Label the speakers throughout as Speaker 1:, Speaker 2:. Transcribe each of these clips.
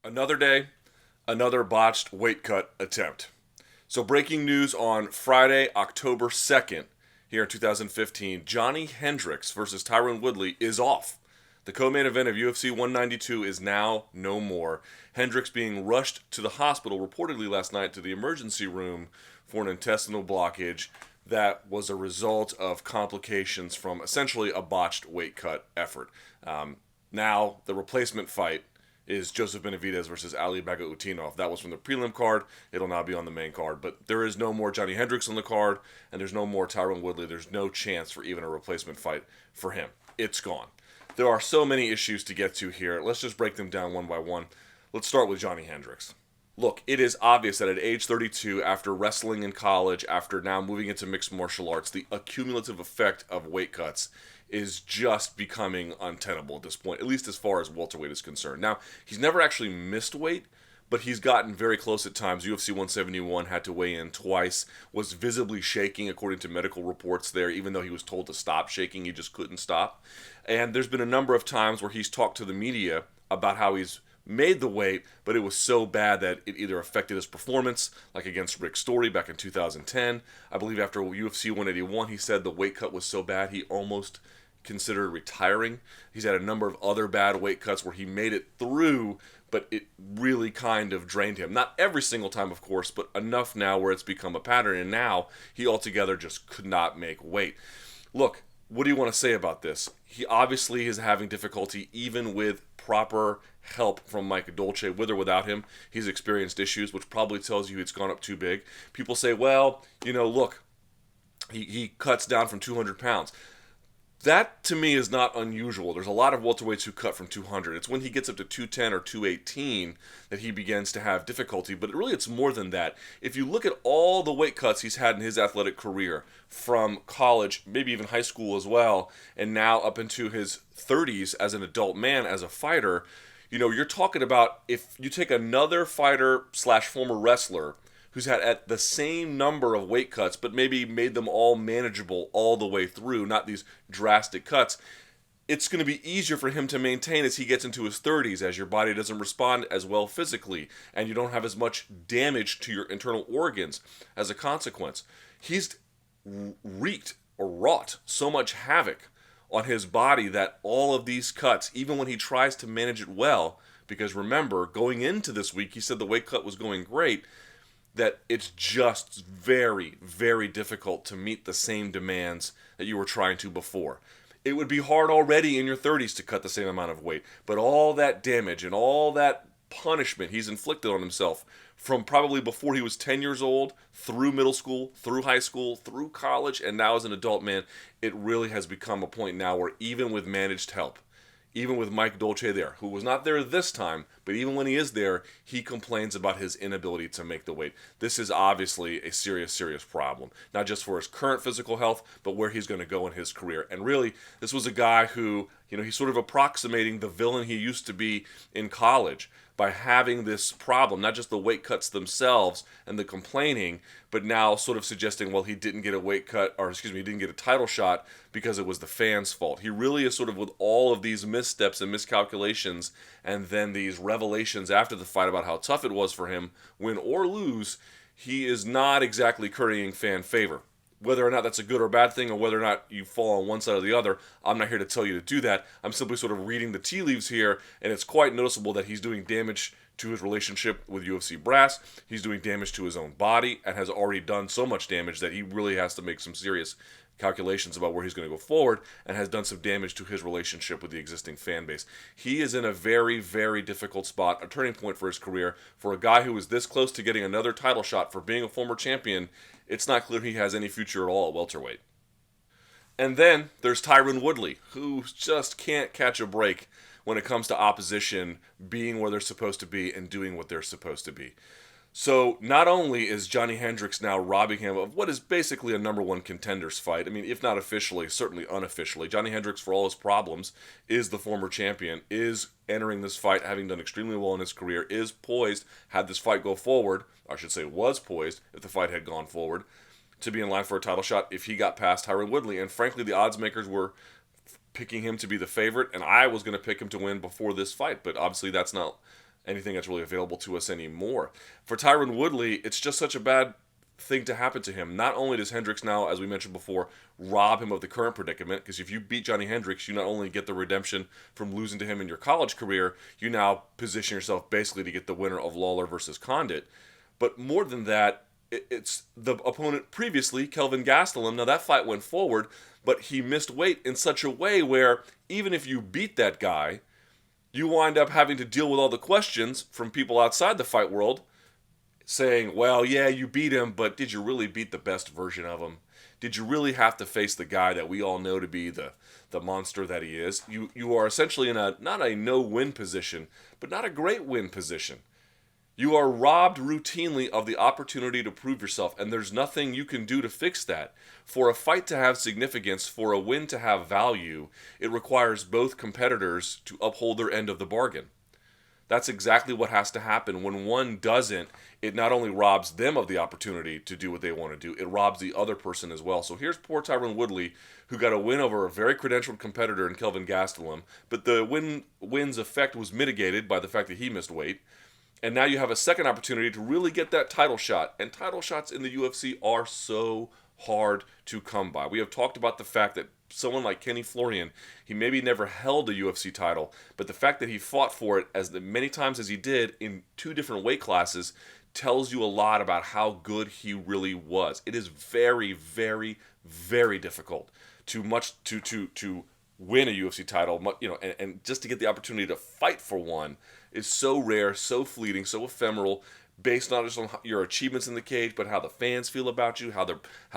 Speaker 1: Another day, another botched weight cut attempt. So, breaking news on Friday, October 2nd, here in 2015, Johny Hendricks versus Tyron Woodley is off. The co main event of UFC 192 is now no more. Hendricks being rushed to the hospital reportedly last night to the emergency room for an intestinal blockage that was a result of complications from essentially a botched weight cut effort. Now, the replacement fight is Joseph Benavidez versus Ali Bagautinov. That was from the prelim card. It'll now be on the main card. But there is no more Johny Hendricks on the card, and there's no more Tyron Woodley. There's no chance for even a replacement fight for him. It's gone. There are so many issues to get to here. Let's just break them down one by one. Let's start with Johny Hendricks. Look, it is obvious that at age 32, after wrestling in college, after now moving into mixed martial arts, the accumulative effect of weight cuts is just becoming untenable at this point, at least as far as welterweight is concerned. Now, he's never actually missed weight, but he's gotten very close at times. UFC 171 had to weigh in twice, was visibly shaking according to medical reports there, even though he was told to stop shaking, he just couldn't stop. And there's been a number of times where he's talked to the media about how he's made the weight, but it was so bad that it either affected his performance, like against Rick Story back in 2010. I believe after UFC 181, he said the weight cut was so bad he almost considered retiring. He's had a number of other bad weight cuts where he made it through, but it really kind of drained him. Not every single time, of course, but enough now where it's become a pattern, and now he altogether just could not make weight. Look, what do you want to say about this? He obviously is having difficulty even with proper help from Mike Dolce. With or without him, he's experienced issues, which probably tells you it's gone up too big. People say, well, look, he cuts down from 200 pounds. That, to me, is not unusual. There's a lot of welterweights who cut from 200. It's when he gets up to 210 or 218 that he begins to have difficulty. But really, it's more than that. If you look at all the weight cuts he's had in his athletic career, from college, maybe even high school as well, and now up into his 30s as an adult man, as a fighter, you're talking about if you take another fighter slash former wrestler who's had at the same number of weight cuts, but maybe made them all manageable all the way through, not these drastic cuts, it's going to be easier for him to maintain as he gets into his 30s, as your body doesn't respond as well physically, and you don't have as much damage to your internal organs as a consequence. He's wrought so much havoc on his body that all of these cuts, even when he tries to manage it well, because remember, going into this week, he said the weight cut was going great, that it's just very, very difficult to meet the same demands that you were trying to before. It would be hard already in your 30s to cut the same amount of weight, but all that damage and all that punishment he's inflicted on himself from probably before he was 10 years old, through middle school, through high school, through college, and now as an adult man, it really has become a point now where even with managed help, even with Mike Dolce there, who was not there this time, but even when he is there, he complains about his inability to make the weight. This is obviously a serious, serious problem. Not just for his current physical health, but where he's going to go in his career. And really, this was a guy who, he's sort of approximating the villain he used to be in college by having this problem, not just the weight cuts themselves and the complaining, but now sort of suggesting, well, he didn't get a weight cut, or he didn't get a title shot because it was the fans' fault. He really is sort of with all of these missteps and miscalculations, and then these revelations after the fight about how tough it was for him, win or lose, he is not exactly currying fan favor. Whether or not that's a good or bad thing, or whether or not you fall on one side or the other, I'm not here to tell you to do that. I'm simply sort of reading the tea leaves here, and it's quite noticeable that he's doing damage to his relationship with UFC brass. He's doing damage to his own body, and has already done so much damage that he really has to make some serious calculations about where he's going to go forward, and has done some damage to his relationship with the existing fan base. He is in a very, very difficult spot, a turning point for his career. For a guy who was this close to getting another title shot for being a former champion, it's not clear he has any future at all at welterweight. And then there's Tyron Woodley, who just can't catch a break when it comes to opposition being where they're supposed to be and doing what they're supposed to be. So not only is Johny Hendricks now robbing him of what is basically a number one contenders fight, I mean, if not officially, certainly unofficially, Johny Hendricks, for all his problems, is the former champion, is entering this fight having done extremely well in his career, is poised, had this fight go forward, I should say was poised, if the fight had gone forward, to be in line for a title shot if he got past Tyron Woodley. And frankly, the odds makers were picking him to be the favorite, and I was going to pick him to win before this fight, but obviously that's not anything that's really available to us anymore. For Tyron Woodley, it's just such a bad thing to happen to him. Not only does Hendricks now, as we mentioned before, rob him of the current predicament, because if you beat Johny Hendricks, you not only get the redemption from losing to him in your college career, you now position yourself basically to get the winner of Lawler versus Condit. But more than that, it's the opponent previously, Kelvin Gastelum. Now that fight went forward, but he missed weight in such a way where even if you beat that guy, you wind up having to deal with all the questions from people outside the fight world saying, well, yeah, you beat him, but did you really beat the best version of him? Did you really have to face the guy that we all know to be the monster that he is? You are essentially in not a no-win position, but not a great win position. You are robbed routinely of the opportunity to prove yourself, and there's nothing you can do to fix that. For a fight to have significance, for a win to have value, it requires both competitors to uphold their end of the bargain. That's exactly what has to happen. When one doesn't, it not only robs them of the opportunity to do what they want to do, it robs the other person as well. So here's poor Tyron Woodley, who got a win over a very credentialed competitor in Kelvin Gastelum, but the win's effect was mitigated by the fact that he missed weight. And now you have a second opportunity to really get that title shot. And title shots in the UFC are so hard to come by. We have talked about the fact that someone like Kenny Florian, he maybe never held a UFC title, but the fact that he fought for it as many times as he did in 2 different weight classes tells you a lot about how good he really was. It is very, very, very difficult to win a UFC title, and just to get the opportunity to fight for one is so rare, so fleeting, so ephemeral, based not just on your achievements in the cage, but how the fans feel about you, how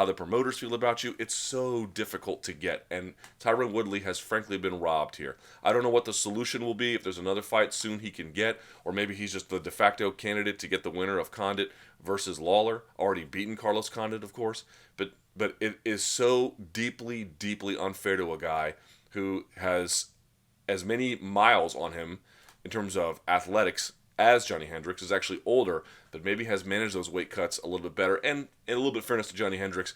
Speaker 1: the promoters feel about you. It's so difficult to get, and Tyron Woodley has frankly been robbed here. I don't know what the solution will be, if there's another fight soon he can get, or maybe he's just the de facto candidate to get the winner of Condit versus Lawler, already beaten Carlos Condit, of course, but it is so deeply, deeply unfair to a guy who has as many miles on him in terms of athletics as Johny Hendricks, is actually older, but maybe has managed those weight cuts a little bit better. And in a little bit of fairness to Johny Hendricks,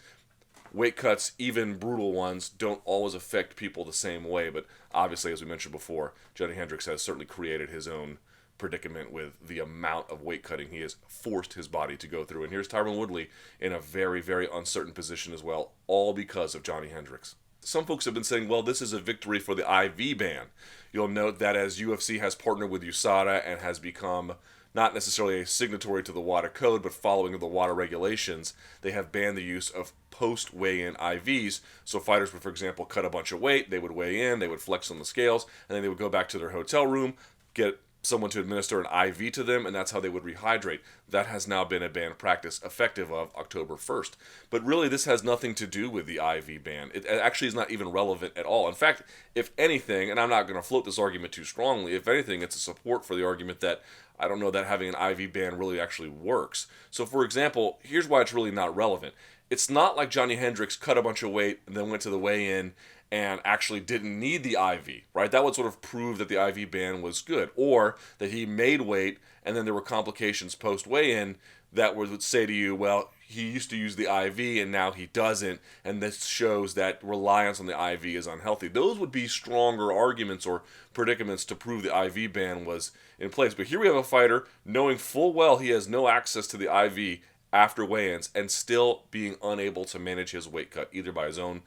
Speaker 1: weight cuts, even brutal ones, don't always affect people the same way. But obviously, as we mentioned before, Johny Hendricks has certainly created his own predicament with the amount of weight cutting he has forced his body to go through. And here's Tyron Woodley in a very, very uncertain position as well, all because of Johny Hendricks. Some folks have been saying, well, this is a victory for the IV ban. You'll note that as UFC has partnered with USADA and has become not necessarily a signatory to the WADA code, but following the WADA regulations, they have banned the use of post-weigh-in IVs. So fighters would, for example, cut a bunch of weight, they would weigh in, they would flex on the scales, and then they would go back to their hotel room, get someone to administer an IV to them, and that's how they would rehydrate. That has now been a banned practice effective of October 1st. But really, this has nothing to do with the IV ban. It actually is not even relevant at all. In fact, if anything, and I'm not going to float this argument too strongly, if anything, it's a support for the argument that I don't know that having an IV ban really actually works. So, for example, here's why it's really not relevant. It's not like Johny Hendricks cut a bunch of weight and then went to the weigh-in and actually didn't need the IV, right? That would sort of prove that the IV ban was good, or that he made weight and then there were complications post-weigh-in that would say to you, well, he used to use the IV and now he doesn't, and this shows that reliance on the IV is unhealthy. Those would be stronger arguments or predicaments to prove the IV ban was in place. But here we have a fighter knowing full well he has no access to the IV after weigh-ins and still being unable to manage his weight cut, either by his own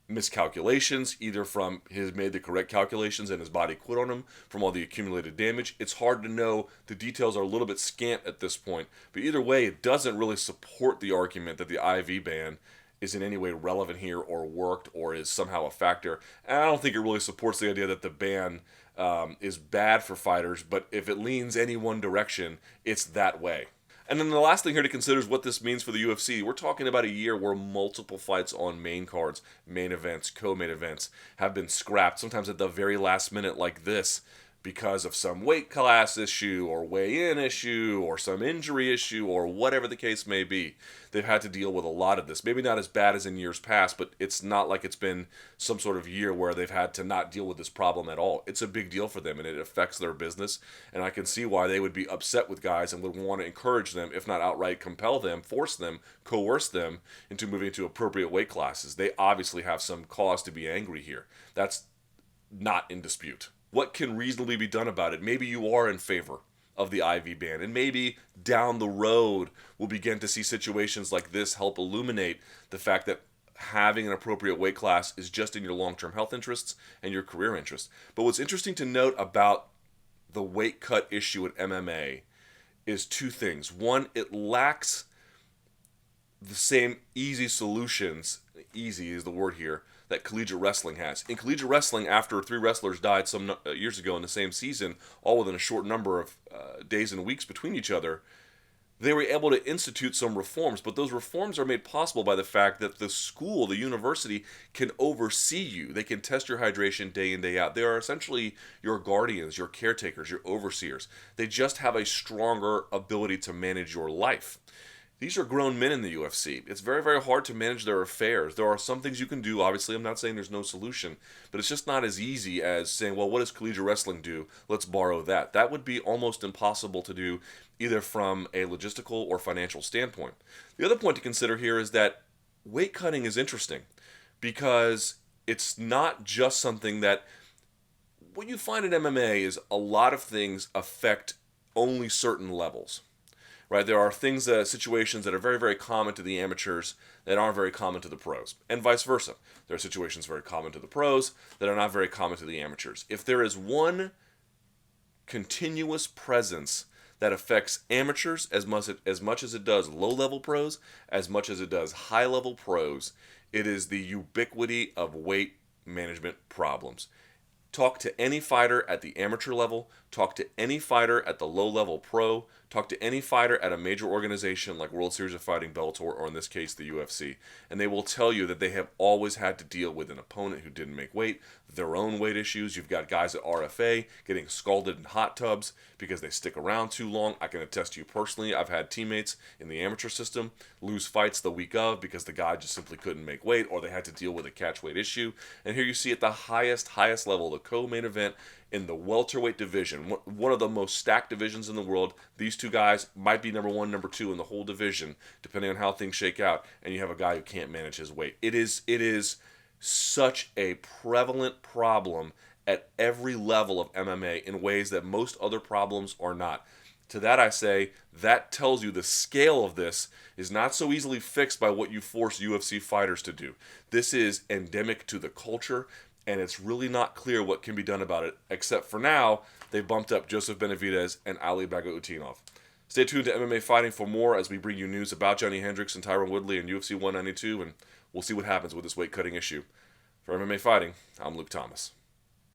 Speaker 1: miscalculations, either from his made the correct calculations and his body quit on him from all the accumulated damage. It's hard to know. The details are a little bit scant at this point. But either way, it doesn't really support the argument that the IV ban is in any way relevant here or worked or is somehow a factor. And I don't think it really supports the idea that the ban is bad for fighters, but if it leans any one direction, it's that way. And then the last thing here to consider is what this means for the UFC. We're talking about a year where multiple fights on main cards, main events, co-main events have been scrapped, sometimes at the very last minute like this, because of some weight class issue or weigh-in issue or some injury issue or whatever the case may be. They've had to deal with a lot of this. Maybe not as bad as in years past, but it's not like it's been some sort of year where they've had to not deal with this problem at all. It's a big deal for them, and it affects their business, and I can see why they would be upset with guys and would want to encourage them, if not outright compel them, force them, coerce them into moving to appropriate weight classes. They obviously have some cause to be angry here. That's not in dispute. What can reasonably be done about it? Maybe you are in favor of the IV ban, and maybe down the road we'll begin to see situations like this help illuminate the fact that having an appropriate weight class is just in your long-term health interests and your career interests. But what's interesting to note about the weight cut issue at MMA is two things. One, it lacks the same easy solutions, easy is the word here, that collegiate wrestling has. In collegiate wrestling, after 3 wrestlers died some years ago in the same season, all within a short number of days and weeks between each other, they were able to institute some reforms, but those reforms are made possible by the fact that the school, the university, can oversee you. They can test your hydration day in, day out. They are essentially your guardians, your caretakers, your overseers. They just have a stronger ability to manage your life. These are grown men in the UFC. It's very, very hard to manage their affairs. There are some things you can do. Obviously, I'm not saying there's no solution, but it's just not as easy as saying, well, what does collegiate wrestling do? Let's borrow that. That would be almost impossible to do, either from a logistical or financial standpoint. The other point to consider here is that weight cutting is interesting because it's not just something that, what you find in MMA is a lot of things affect only certain levels. Right, there are things, situations that are very, very common to the amateurs that aren't very common to the pros, and vice versa. There are situations very common to the pros that are not very common to the amateurs. If there is one continuous presence that affects amateurs as much as it does low-level pros, as much as it does high-level pros, it is the ubiquity of weight management problems. Talk to any fighter at the amateur level, talk to any fighter at the low-level pro, talk to any fighter at a major organization like World Series of Fighting, Bellator, or in this case the UFC, and they will tell you that they have always had to deal with an opponent who didn't make weight, their own weight issues. You've got guys at RFA getting scalded in hot tubs because they stick around too long. I can attest to you personally, I've had teammates in the amateur system lose fights the week of because the guy just simply couldn't make weight, or they had to deal with a catch weight issue. And here you see at the highest level, the co-main event in the welterweight division, one of the most stacked divisions in the world. These two guys might be number 1, number 2 in the whole division, depending on how things shake out, and you have a guy who can't manage his weight. It is such a prevalent problem at every level of MMA in ways that most other problems are not. To that I say, that tells you the scale of this is not so easily fixed by what you force UFC fighters to do. This is endemic to the culture, and it's really not clear what can be done about it, except for now, they've bumped up Joseph Benavidez and Ali Bagautinov. Stay tuned to MMA Fighting for more as we bring you news about Johny Hendricks and Tyron Woodley in UFC 192, and we'll see what happens with this weight cutting issue. For MMA Fighting, I'm Luke Thomas.